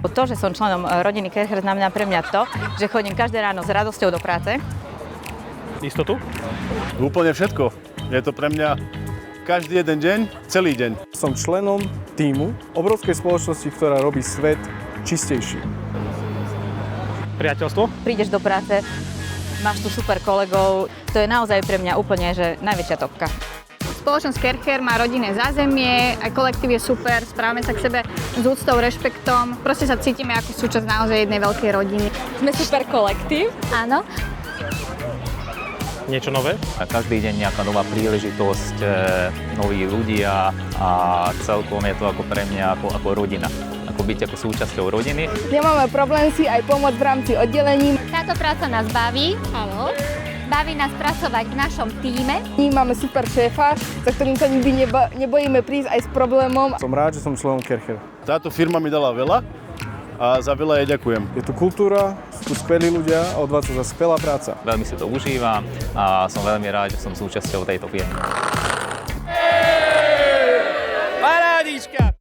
To, že som členom rodiny Kercher, znamená pre mňa to, že chodím každé ráno s radosťou do práce. Istotu? Úplne všetko. Je to pre mňa každý jeden deň, celý deň. Som členom tímu obrovskej spoločnosti, ktorá robí svet čistejší. Priateľstvo? Prídeš do práce, máš tu super kolegov, to je naozaj pre mňa úplne že najväčšia topka. Spoločnosť Kercher má rodinné zázemie, aj kolektív je super, správame sa k sebe s úctou, rešpektom. Proste sa cítime ako súčasť naozaj jednej veľkej rodiny. Sme super kolektív. Áno. Niečo nové? A každý deň nejaká nová príležitosť, noví ľudia a celkom je to ako pre mňa ako rodina. Ako byť ako súčasťou rodiny. Nemáme problém si aj pomôcť v rámci oddelení. Táto práca nás baví. Áno. Baví nás pracovať v našom tíme. Máme super šéfa, za ktorým sa nikdy nebojíme prísť aj s problémom. Som rád, že som členom Kercher. Táto firma mi dala veľa a za veľa jej ďakujem. Je tu kultúra, sú tu skvelí ľudia a odvádza sa skvelá práca. Veľmi si to užívam a som veľmi rád, že som súčasťou tejto firmy. Parádička!